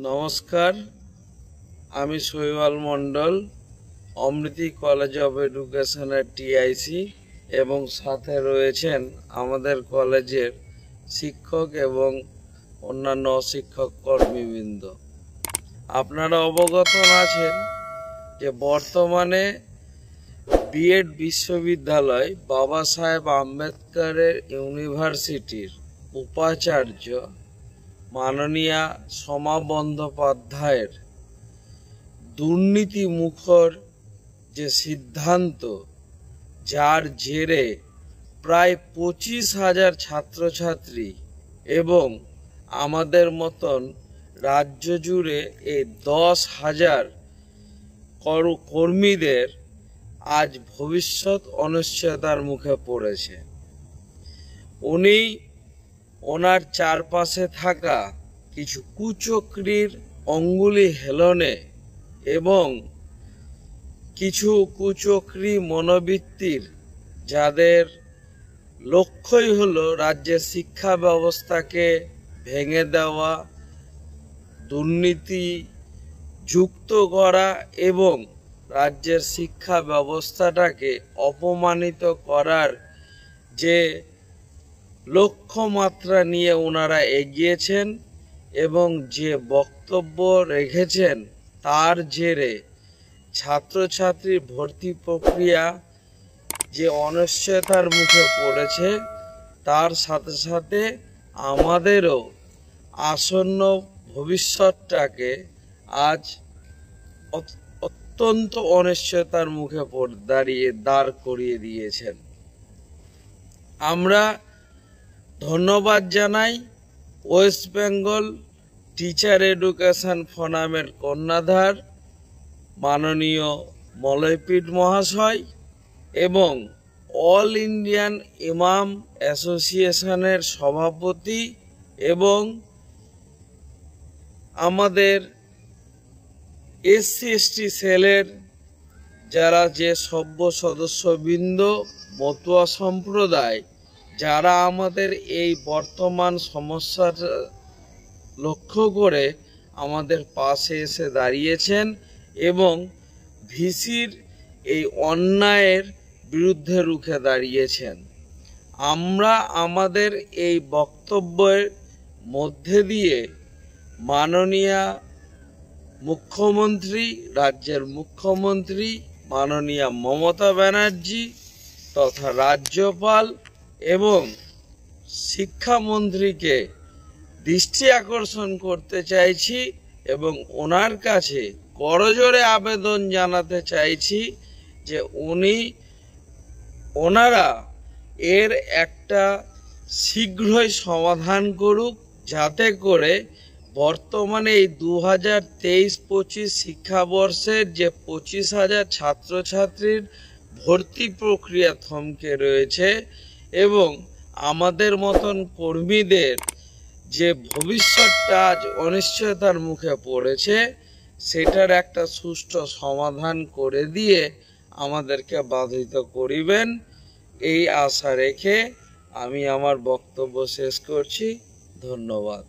নমস্কার, আমি শৈবাল মণ্ডল, অমৃতি কলেজ অফ এডুকেশনের টিআইসি এবং সাথে রয়েছেন আমাদের কলেজের শিক্ষক এবং অন্যান্য শিক্ষক কর্মীবৃন্দ। আপনারা অবগত আছেন যে বর্তমানে বিএড বিশ্ববিদ্যালয় বাবা সাহেব আম্বেদকরের ইউনিভার্সিটির উপাচার্য মাননীয়া সোমা বন্দ্যোপাধ্যায়ের দুর্নীতি মুখর যে সিদ্ধান্ত, যার জেরে প্রায় 25,000 ছাত্রছাত্রী এবং আমাদের মতন রাজ্য জুড়ে এই 10,000 কর্মীদের আজ ভবিষ্যৎ অনিশ্চয়তার মুখে পড়েছে। উনি ওনার চারপাশে থাকা কিছু কুচক্রীর অঙ্গুলি হেলনে এবং কিছু কুচক্রী মনোবৃত্তির, যাদের লক্ষ্যই হলো রাজ্যের শিক্ষা ব্যবস্থাকে ভেঙে দেওয়া, দুর্নীতি যুক্ত করা এবং রাজ্যের শিক্ষা ব্যবস্থাটাকে অপমানিত করার যে লক্ষ্যমাত্রা নিয়ে ওনারা এগিয়েছেন এবং যে বক্তব্য রেখেছেন, তার জেরে ছাত্রছাত্রীর ভর্তি প্রক্রিয়া যে অনিশ্চয়তার মুখে পড়েছে, তার সাথে সাথে আমাদেরও আসন্ন ভবিষ্যৎটাকে আজ অত্যন্ত অনিশ্চয়তার মুখে দাঁড় করিয়ে দিয়েছেন। আমরা ধন্যবাদ জানাই ওয়েস্ট বেঙ্গল টিচার এডুকেশন ফোরামের কর্ণধার মাননীয় মলয়পীঠ মহাশয় এবং অল ইন্ডিয়ান ইমাম অ্যাসোসিয়েশনের সভাপতি এবং আমাদের এসসি এসটি সেলের যারা যে সভ্য সদস্যবৃন্দ, মতুয়া সম্প্রদায়, যারা আমাদের এই বর্তমান সমস্যাটা লক্ষ্য করে আমাদের পাশে এসে দাঁড়িয়েছেন এবং ভিসির এই অন্যায়ের বিরুদ্ধে রুখে দাঁড়িয়েছেন। আমরা আমাদের এই বক্তব্যের মধ্যে দিয়ে মাননীয়া মুখ্যমন্ত্রী, রাজ্যের মুখ্যমন্ত্রী মাননীয়া মমতা ব্যানার্জি তথা রাজ্যপাল এবং শিক্ষামন্ত্রীকে দৃষ্টি আকর্ষণ করতে চাইছি এবং ওনার কাছে করজোড়ে আবেদন জানাতে চাইছি যে ওনারা এর একটা শীঘ্রই সমাধান করুক, যাতে করে বর্তমানে এই 2023-25 শিক্ষাবর্ষের যে 25,000 ছাত্রছাত্রীর ভর্তি প্রক্রিয়া থমকে রয়েছে এবং আমাদের মতন কর্মীদের যে ভবিষ্যৎটা আজ অনিশ্চয়তার মুখে পড়েছে, সেটার একটা সুষ্ঠু সমাধান করে দিয়ে আমাদেরকে বাধিত করিবেন, এই আশা রেখে আমি আমার বক্তব্য শেষ করছি। ধন্যবাদ।